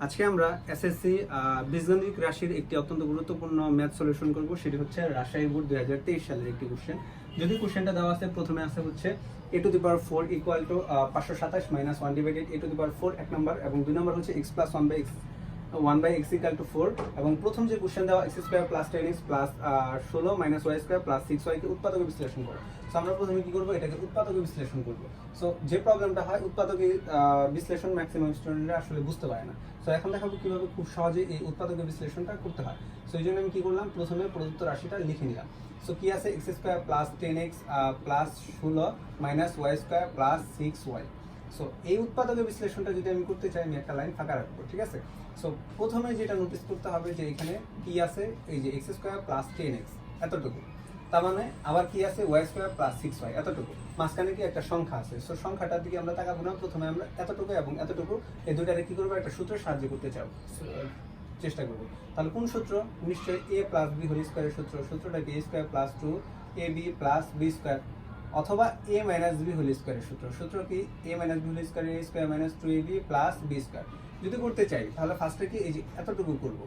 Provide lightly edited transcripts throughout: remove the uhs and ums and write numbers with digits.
আজকে আমরা এসএসসি বীজগণিত রাশির একটি অত্যন্ত গুরুত্বপূর্ণ ম্যাথ সলিউশন করব। সেটি হচ্ছে রাজশাহী বোর্ড 2023 সালের একটি কোশ্চেন। যদি কোশ্চেনটা দেওয়া আছে, প্রথমে আছে হচ্ছে a to the power 4 equal to 527 minus 1 divided a to the power 4 এক নম্বর, এবং দুই নম্বর হচ্ছে x plus 1 by x equal to 4, এবং প্রথম যে কোশ্চেন দেওয়া x square plus 10x plus 16 minus y square plus 6y কে উৎপাদকে বিশ্লেষণ করো। সো আমরা প্রথমে কি করব, এটাকে উৎপাদকে বিশ্লেষণ করব। সো যে প্রবলেমটা হয় উৎপাদকে বিশ্লেষণ ম্যাক্সিমাম স্টুডেন্টরা আসলে বুঝতে পারে না। সো এখন দেখাবো কিভাবে খুব সহজে এই উৎপাদকে বিশ্লেষণটা করতে হয়। সো এই জন্য আমি কি করলাম, প্রথমে প্রদত্ত রাশিটা লিখে নিলাম। সো কি আছে, x square plus 10x plus 16 minus y square plus 6y। So এই উৎপাদকের বিশ্লেষণটা যদি আমি করতে চাই, আমি একটা লাইন ফাঁকা রাখবো, ঠিক আছে। সো প্রথমে যেটা নোটিস করতে হবে যে এখানে কি আছে, এই যে এক্স স্কোয়ার প্লাস 10x এতটুকু, তার মানে আবার কি আছে ওয়াই স্কোয়ার প্লাস 6y এতটুকু, মাঝখানে কি একটা সংখ্যা আছে। সো সংখ্যাটার দিকে আমরা তাকাবো না, প্রথমে আমরা এতটুকু এবং এতটুকু এই দুইটারে কি করবো, একটা সূত্রের সাহায্য করতে চেষ্টা করবো। তাহলে কোন সূত্র, নিশ্চয়ই a প্লাস বি হোল স্কোয়ারের সূত্র। সূত্রটা কি a square plus 2ab plus b square, অথবা a মাইনাস বি হোল স্কোয়ারের সূত্র। সূত্র কি a minus b whole square a square minus 2ab plus b square. যদি করতে চাই তাহলে ফার্স্টে কি এই যে এতটুকু করব।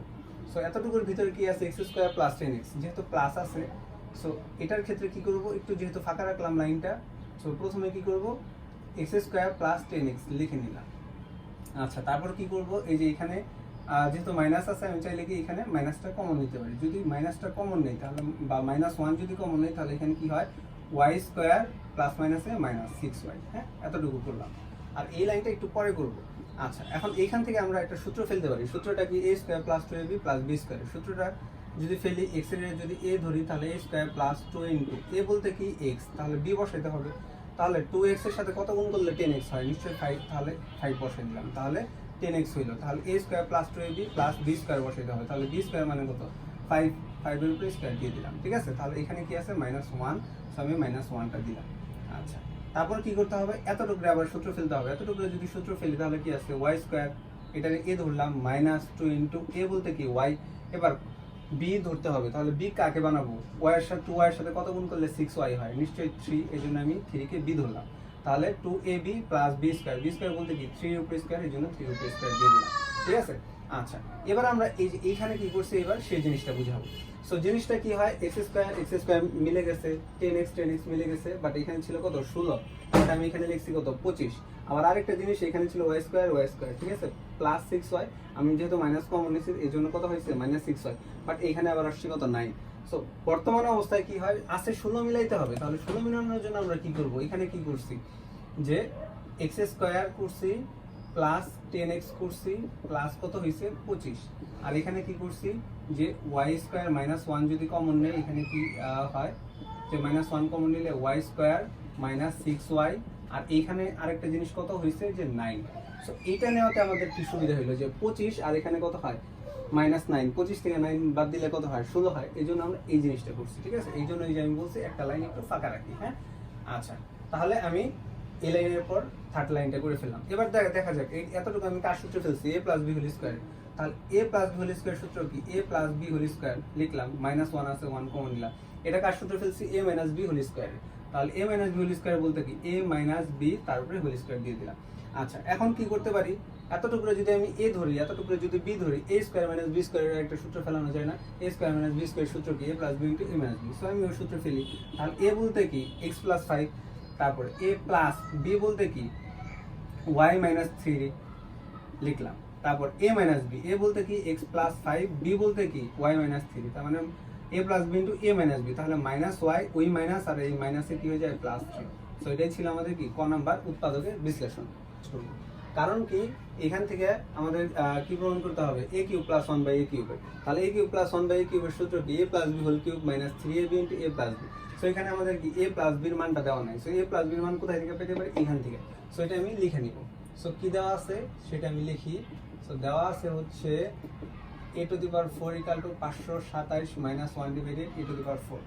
সো এতটুকুর ভিতরে কি আছে, এক্স স্কোয়ার প্লাস 10x, যেহেতু প্লাস আছে। সো এটার ক্ষেত্রে কি করব, একটু যেহেতু ফাঁকা রাখলাম লাইনটা, সো প্রথমে কি করব, এক্স স্কোয়ার প্লাস 10x লিখে নিলাম। আচ্ছা, তারপর কি করব, এই যে এখানে যেহেতু মাইনাস আছে, আমি চাইলে কি এখানে মাইনাসটা কমন নিতে পারি। যদি মাইনাসটা কমন নেই তাহলে, বা -1 যদি কমন নেই, তাহলে এখানে কি হয়, ওয়াই স্কোয়ার প্লাস মাইনাসে মাইনাস 6y। হ্যাঁ, এতটুকু করলাম। আর এই লাইনটা একটু পরে করব। আচ্ছা, এখন এইখান থেকে আমরা একটা সূত্র ফেলতে পারি। সূত্রটা কি, a square plus 2ab plus b square. সূত্রটা যদি ফেলি, x এর যদি a ধরি, তাহলে a square plus 2 into a বলতে কি x, তাহলে b বসাইতে হবে। তাহলে 2x এর সাথে কত গুণ করলে 10x হয়, নিশ্চয়ই 5, তাহলে 5 বসাই দিলাম, তাহলে 10x হইলো। তাহলে a square plus 2ab plus b square বসাইতে হবে, তাহলে b স্কোয়ার মানে কত, 5, 5 এর উপরে স্কোয়ার দিয়ে দিলাম, ঠিক আছে। তাহলে এখানে কি আছে, -1, সো আমি -1টা দিলাম। আচ্ছা, তারপর কি করতে হবে, এতটুকু আবার সূত্র ফেলতে হবে। এতটুকু যদি সূত্র ফেলি তাহলে কি আছে, ওয়াই স্কোয়ার, এটাকে a ধরলাম, -2 ইন্টু a বলতে কি y। এবার b ধরতে হবে, তাহলে b কাকে বানাবো, y এর সাথে 2y এর সাথে কত গুণ করলে 6y হয়, নিশ্চয়ই 3, এই জন্য আমি 3 কে b ধরলাম। তাহলে 2ab plus b square, b square বলতে কি 3 এর উপরে স্কোয়ার, এই জন্য 3 এর উপরে স্কোয়ার দিয়ে দিলাম, ঠিক আছে। আচ্ছা, এবার আমরা এই যে এইখানে কি করছি, এবার সেই জিনিসটা বুঝাবো। সো জিনিসটা কি হয়, এক্স স্কোয়ার মিলে গেছে, 10x মিলে গেছে, বাট এখানে ছিল কত, 16, এটা আমি এখানে লিখছি কত, 25। আবার আরেকটা জিনিস, এখানে ছিল ওয়াই স্কোয়ার, ঠিক আছে, প্লাস 6y, আমি যেহেতু মাইনাস কমন নিয়েছি এই জন্য কত হয়েছে, -6y, বাট এখানে আবার আসছে কত, 9। সো বর্তমান অবস্থায় কি হয়, আছে 16 মিলাইতে হবে। তাহলে 16 মিলানোর জন্য আমরা কি করব, এখানে কি করছি, যে এক্স স্কোয়ার করছি প্লাস 10x করছি প্লাস কত হয়েছে, 25। আর এখানে কি করছি, যে ওয়াই স্কোয়ার -1 যদি কমন নেই, এখানে কি হয়, যে -1 কমন নিলে ওয়াই স্কোয়ার মাইনাস 6y, আর এইখানে আরেকটা জিনিস কত হয়েছে, যে 9। সো এইটা নেওয়াতে আমাদের কি সুবিধা হলো, যে 25, আর এখানে কত হয়, -9, 25 থেকে 9 বাদ দিলে কত হয়, 16 হয়। এই জন্য আমরা এই জিনিসটা করছি, ঠিক আছে। এই জন্য এই যে আমি বলছি একটা লাইন একটু ফাঁকা রাখি। হ্যাঁ, আচ্ছা, তাহলে আমি এই লাইনের পর থার্ড লাইনটা করে ফেললাম। এবার দেখা যাক এই এতটুকু আমি কার সূত্র ফেলছি, a plus b whole square. তাহলে a plus b whole square সূত্র কি, a plus b whole square লিখলাম, -1 আছে, 1 কমন নিলাম। এটা কার সূত্র ফেলছি, a minus b whole square. তাহলে a minus b whole square বলতে কি, a মাইনাস বি তারপরে হোল স্কোয়ার দিয়ে দিলাম। আচ্ছা, এখন কি করতে পারি, এতটুকু যদি আমি a ধরি, এতটুকু যদি b ধরি, a স্কোয়ার মাইনাস বি স্কোয়ারের একটা সূত্র ফেলানো যায় না, a square minus b square সূত্র কি, a plus b into a minus b. So আমি ওই সূত্র ফেলি। তাহলে a বলতে কি, x প্লাস 5, তারপরে a প্লাস b বলতে কি, y মাইনাস 3 লিখলাম। তারপর a মাইনাস b, a বলতে কি x প্লাস 5, b বলতে কি y মাইনাস 3, তার মানে a plus b into a minus b। তাহলে -y, ওই মাইনাস আর এই মাইনাসে কি হয়ে যায়, +3। সো এটাই ছিল আমাদের কি, ক নাম্বার উৎপাদকের বিশ্লেষণ। কারণ কি, এখান থেকে আমাদের কি প্রমাণ করতে হবে, a cube plus 1 by a cube. তাহলে a cube plus 1 by a কিউবের সূত্র কি, a plus b whole cube minus 3ab into a plus b। So এখানে আমাদের কি a প্লাস b এর মানটা দেওয়া নাই। সো a প্লাস b এর মান কোথায় থেকে পেতে পারি, এখান থেকে। সো এটা আমি লিখে নিব। সো কি দেওয়া আছে সেটা আমি লিখি। সো দেওয়া আছে হচ্ছে a to the power 4 equal to 527 minus 1 divided a to the power 4।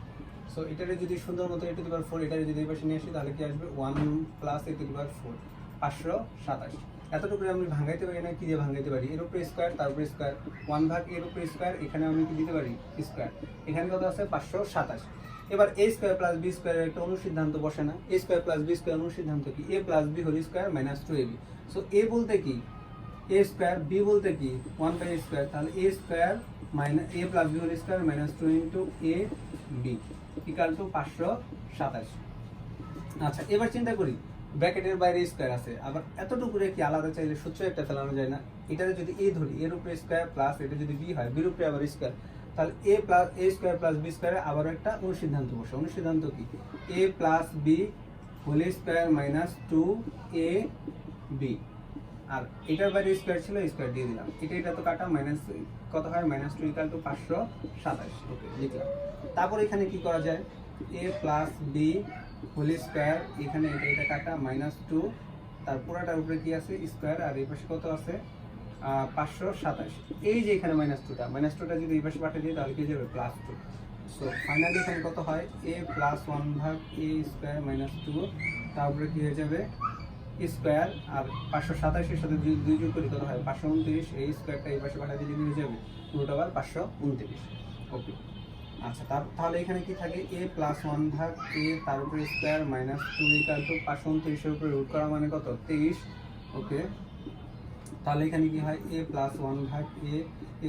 So এটারে যদি সুন্দর মতো a টু দি পাওয়ার 4 এটারে যদি এই পাশে নিয়ে আসি, তাহলে কি আসবে, 1 plus a to the power 4, 527। এতটুকু আমি ভাঙাইতে পারি না, কি দিয়ে ভাঙাইতে পারি, এর উপরে স্কোয়ার, তার উপরে স্কোয়ার, 1 ভাগ এর উপরে স্কোয়ার, এখানে আমি কি দিতে পারি, স্কোয়ার। এখানে কত আছে, 527। এবার a স্কোয়ার প্লাস b স্কোয়ারের একটা অনুসিদ্ধান্ত বসে না, a square plus b square অনুসিদ্ধান্ত কি, a plus b whole square minus 2ab। So a বলতে কি, এ স্কোয়ার, বি বলতে কি 1/a স্কোয়ার, তাহলে a square minus a plus b whole square minus 2 into a b equal to 527। আচ্ছা এবার চিন্তা করি ব্র্যাকেটের বাইরে স্কোয়ার আছে, আবার এতটুকু কি আলাদা চাইলে সূত্র একটা ফেলানো যায় না? এটাতে যদি এ ধরি, এর উপরে স্কোয়ার প্লাস এটা যদি বি হয়, বির উপরে আবার স্কোয়ার, তাহলে a plus a square plus b স্কোয়ারে আবার একটা অনুসিদ্ধান্ত বসে। অনুসিদ্ধান্ত কি? A plus b whole square minus 2 a b, আর এটার বাইরে স্কোয়ার ছিল, স্কোয়ার দিয়ে দিলাম, এটা তো কাটা, মাইনাস কত হয় মাইনাস 2 ইকাল টু 527। ওকে লিখলাম। তারপর এখানে কি করা যায়? এ প্লাস বি হোল স্কোয়ার, এখানে এটা কাটা মাইনাস 2, তার পুরাটার উপরে কি আছে স্কোয়ার, আর এই পাশে কত আছে 527। এই যে এখানে মাইনাস টুটা যদি এই পাশে পাঠিয়ে দিই তাহলে কি যাবে প্লাস 2। সো ফাইনালি এখানে কত হয় এ প্লাস 1 ভাগ এ স্কোয়ার মাইনাস 2, তারপরে কি হয়ে যাবে স্কোয়ার, আর 527 এর সাথে দুই যোগ করি কত হয় 529, এই স্কোয়ারটা এই পাশে পাঠিয়ে দিলে হয়ে যাবে রুট ওভার 529। ওকে আচ্ছা, তাহলে এখানে কি থাকে এ প্লাস 1 ভাগ এ তার উপরে স্কোয়ার মাইনাস 2 ইকাল টু 529 এর উপরে রুট করা মানে কত 23। ওকে তাহলে এখানে কি হয় এ প্লাস 1 ভাগ এ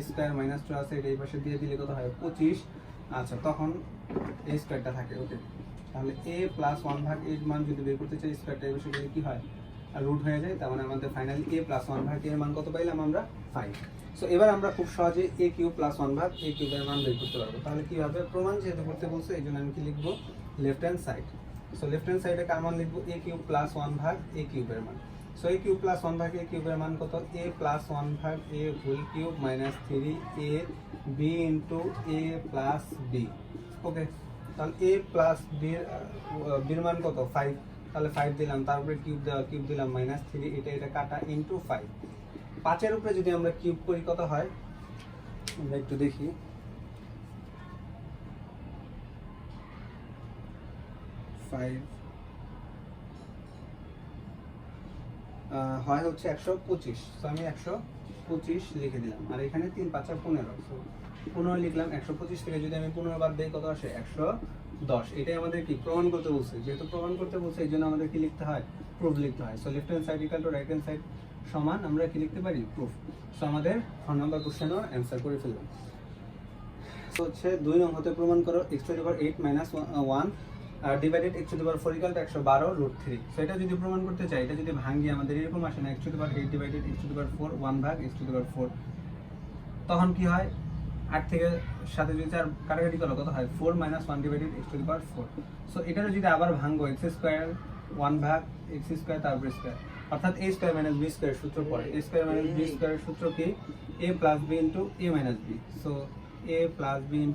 স্কোয়ার মাইনাস 2 আছে, এটা এই পাশে দিয়ে দিলে কত হয় 25। আচ্ছা তখন এই স্কোয়ারটা থাকে। ওকে তাহলে এ প্লাস 1 ভাগ এর মান যদি বের করতে চাই স্কোয়ারটা এই পাশে দিলে কি হয় রুট হয়ে যায়, তার মানে আমাদের ফাইনালি এ প্লাস 1 ভাগ এর মান কত পাইলাম আমরা 5। সো এবার আমরা খুব সহজে এ কিউব প্লাস 1 ভাগ এ কিউবের মান বের করতে পারবো। তাহলে কি হবে, প্রমাণ যেহেতু করতে বলছে এই জন্য আমি কি লিখবো left hand side. So left hand সাইডে কার মান লিখবো এ কিউব প্লাস 1 ভাগ এ কিউবের মান। সো এ কিউব প্লাস 1 ভাগ এ কিউবের মান কত এ প্লাস 1 ভাগ এ whole cube minus 3 A B into A plus B. ওকে তাহলে এ প্লাস বির মান কত 5, তাহলে 5 দিলাম, তারপরে কিউব দিলাম মাইনাস 3, এটা কাটা ইন্টু 5। 5 এর উপরে যদি আমরা কিউব করি কত হয় আমরা একটু দেখি। 5 হয় হচ্ছে 125। সো আমি 125 লিখে দিলাম, আর এখানে 3 5 15, সো 15 লিখলাম। 125 থেকে যদি আমি 15 বাদ দেই কত আসে 110। এটাই আমাদের কি প্রমাণ করতে বলছে, যেহেতু প্রমাণ করতে বলছে এই জন্য আমাদের কি লিখতে হয় প্রুফ লিখতে হয়। So left hand side equal to right hand side সমান আমরা কি লিখতে পারি প্রুফ। সো আমাদের 4 নম্বর কোশ্চেনের অ্যান্সার করে ফেললাম। সো হচ্ছে 2 নং হতে প্রমাণ করো x⁻8 - 1 divided x⁴ equal to 112 √3। So এটা যদি প্রমাণ করতে চাই, এটা যদি ভাঙি আমাদের এরকম আসে না x⁸ ডিভাইডেড x⁴ 1 ভাগ x⁴, তখন কি হয় 8 থেকে 7 যদি 4 কাটাকাটি করো কত হয় 4 - 1 ডিভাইডেড x⁴। সো এটা যদি আবার ভাঙবো x² 1 ভাগ x² তারপর স্কয়ার, অর্থাৎ a² - b² সূত্র পড়ে। a² - b² সূত্র কি a + b * a - b। So a + b *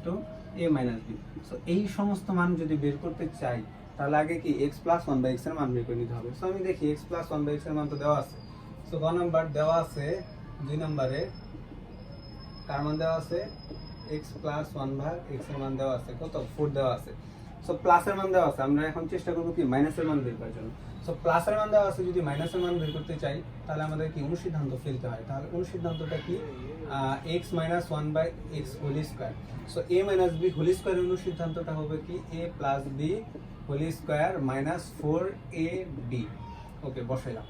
a - b। So এই সমস্ত মান যদি বের করতে চাই তাহলে আগে কি x + 1/x এর মান বের করে নিতে হবে। সো আমি দেখি x + 1/x এর মান তো দেওয়া আছে। সো গ নাম্বার দেওয়া আছে, 2 নম্বরে কার মান দেওয়া আছে x + 1 ভাগ x এর মান দেওয়া আছে কত 4 দেওয়া আছে। সো প্লাসের মান দেওয়া আছে, আমরা এখন চেষ্টা করব কি মাইনাসের মান বের করার জন্য। সো প্লাসের মান দেওয়া আছে, যদি মাইনাসের মান বের করতে চাই তাহলে আমাদের কি অনুসিদ্ধান্ত ফেলতে হয়। তাহলে অনুসিদ্ধান্তটা কি x - 1/x whole square. So a - b whole স্কয়ারের অনুসিদ্ধান্তটা হবে কি a + b whole square minus 4ab। Okay বসাইলাম।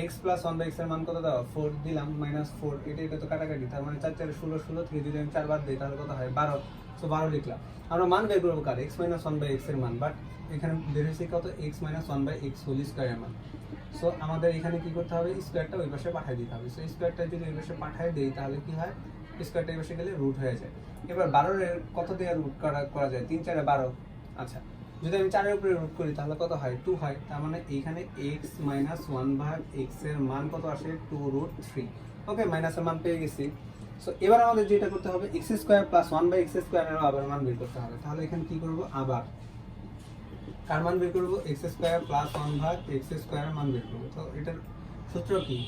x + 1/x এর মান কত দাও 4 দিলাম মাইনাস 4, এটা তো কাটাকাটি, তার মানে 4 4 16, 16 থেকে যদি আমি 4 বাদ দিই তাহলে কত হয় 12। সো 12 লিখলাম। আমরা মান বের করব কার x - 1/x এর মান, বাট এখানে বের হয়েছে কত x - 1/x হোল স্কয়ার এর মান। সো আমাদের এখানে কি করতে হবে স্কয়ারটা ওই পাশে পাঠিয়ে দিতে হবে। সো স্কয়ারটা যদি ওই পাশে পাঠিয়ে দেই তাহলে কি হয় স্কয়ারটা এই পাশে গেলে রুট হয়ে যায়। এবার 12 এর কত দিয়ে রুট করা যায় 3 4 12। আচ্ছা যদি আমি 4 এর উপরে রুট করি তাহলে কত হয় 2 হয়, তার মানে এইখানে x - 1 ভাগ x এর মান কত আসে 2√3। ওকে মাইনাসের মান পেয়ে গেছি। সো এবার আমাদের যেটা করতে হবে x² + 1/x² এর আবার মান বের করতে হবে। তাহলে এখানে কি করব আবার কার মান বের করব x² + 1 ভাগ x² এর মান বের করব। তো এটার সূত্র কি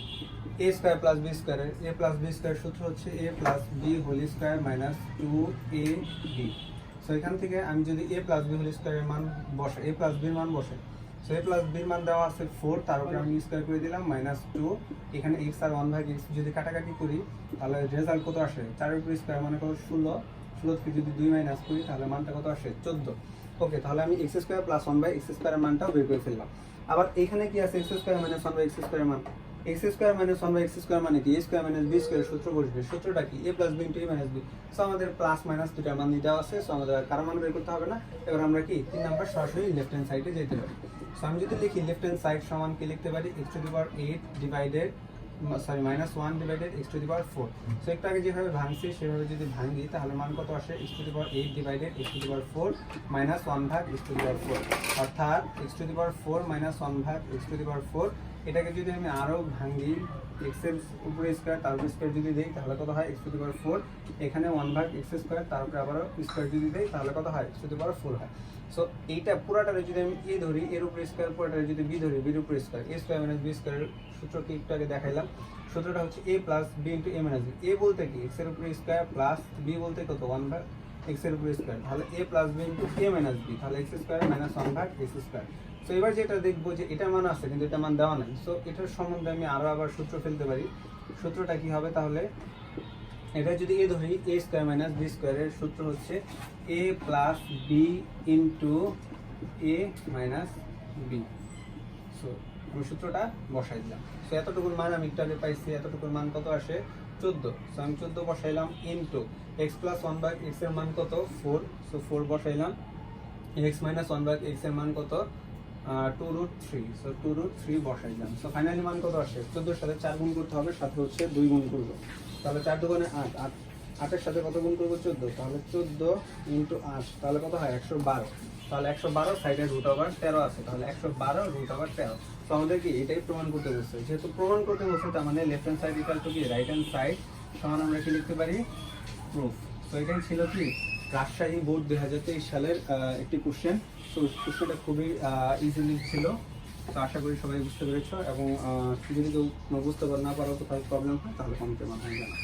a² + b² এর a + b² সূত্র হচ্ছে a + b whole square minus 2ab। So এখান থেকে আমি যদি a + b হোল স্কয়ারের মান বসে a + b এর মান বসে, সো a + b এর মান দেওয়া আছে 4, তার উপরে আমি স্কয়ার করে দিলাম -2। এখানে x আর 1 ভাগ x যদি কাটাকাটি করি তাহলে রেজাল্ট কত আসে 4 এর উপরে স্কয়ার মানে কত 16, 16 থেকে যদি 2 মাইনাস করি তাহলে মানটা কত আসে 14। ওকে তাহলে আমি x² + 1/x² এর মানটাও বের করে ফেললাম। আবার এখানে কি আছে x² - 1/x² এর মান, x square minus one by x square মানে কি, a square minus b square সূত্র বসবে। সূত্রটা কি, a plus b into a minus b. So আমাদের প্লাস মাইনাস দুটার মান দেওয়া আছে, সো আমাদের কারো মান বের করতে হবে না। এবার আমরা কি 3 নাম্বার সরাসরি লেফট হ্যান্ড সাইডে যেতে পারি। সো আমি যদি লিখি লেফট হ্যান্ড সাইড সমান কি লিখতে পারি, x two the power 8 divided minus 1 divided x two the power 4। So একটু আগে যেভাবে ভাঙছি সেভাবে যদি ভাঙি তাহলে মান কত আসে, x two the power 8 divided x two the power 4 minus 1 ভাগ এক্স টু দি পাওয়ার 4, অর্থাৎ x two the power 4 minus 1 ভাগ এক্স টু দি পাওয়ার 4। এটাকে যদি আমি আরও ভাঙি, এক্স এর উপরে স্কোয়ার তার উপরে স্কোয়ার যদি দেই তাহলে কত হয়, এক্স টু দি পাওয়ার 4। এখানে 1 ভাগ এক্স স্কোয়ার তার উপরে আবারও স্কোয়ার যদি দেই তাহলে কত হয়, এক্স টু দি পাওয়ার 4 হয়। সো এইটা পুরাটারে যদি আমি এ ধরি, এর উপরে স্কোয়ার, পুরাটারে যদি বি ধরি, বির উপরে স্কোয়ার, এ স্কোয়ার মাইনাস বি স্কোয়ারের সূত্রকে একটু আগে দেখাইলাম। সূত্রটা হচ্ছে এ plus b into a minus B. এ বলতে কি, এক্স এর উপরে স্কোয়ার প্লাস বি বলতে কত, 1 ভাগ এক্স এর উপরে স্কোয়ার, তাহলে a plus b into a minus B, তাহলে এক্স স্কোয়ার মাইনাস 1 ভাগ এক্স স্কোয়ার। সো এবার যেটা দেখবো যে এটা মান আছে কিন্তু এটা মান দেওয়া নাই। সো এটার সম্বন্ধে আমি আরো আবার সূত্র ফেলতে পারি। সূত্রটা কি হবে তাহলে, এটা যদি এ ধরি, এ স্কোয়ার মাইনাস বি স্কোয়ারের সূত্র হচ্ছে এ plus b into a minus b. So আমি সূত্রটা বসাই দিলাম। সো এতটুকুর মান আমি একটু আগে পাইছি, এতটুকুর মান কত আসে 14। সো আমি 14 বসাইলাম ইন্টু এক্স প্লাস 1 ভাগ এক্স এর মান কত 4। সো 4 বসাইলাম, এক্স মাইনাস 1 ভাগ এক্স এর মান কত 2√3। সো 2√3 বসাইলাম। সো ফাইনালি মান কত আসে, 14 এর সাথে 4 গুণ করতে হবে, সাথে হচ্ছে 2 গুণ করবো। তাহলে 4 দুগুণে 8, 8 এর সাথে কত গুণ করবো 14, তাহলে 14 ইন্টু 8 তাহলে কত হয় 112। তাহলে 112 সাইডে রুট ওভার 13 আছে, তাহলে 112 রুট ওভার 13। তো আমাদের কি এটাই প্রমাণ করতে বলছে, যেহেতু প্রমাণ করতে বলছে তার মানে left hand side equal to কি রাইট হ্যান্ড সাইড সমান আমরা কি লিখতে পারি, প্রুফ। তো এটাই ছিল কি রাজশাহী বোর্ড 2023 সালের একটি কোশ্চেন। তো কোশ্চেনটা খুবই ইজিলি ছিল। তো আশা করি সবাই বুঝতে পেরেছো, এবং যদি কেউ বুঝতে না পারো কোথাও প্রবলেম হয় তাহলে কমেন্টের মাধ্যমে জানাও।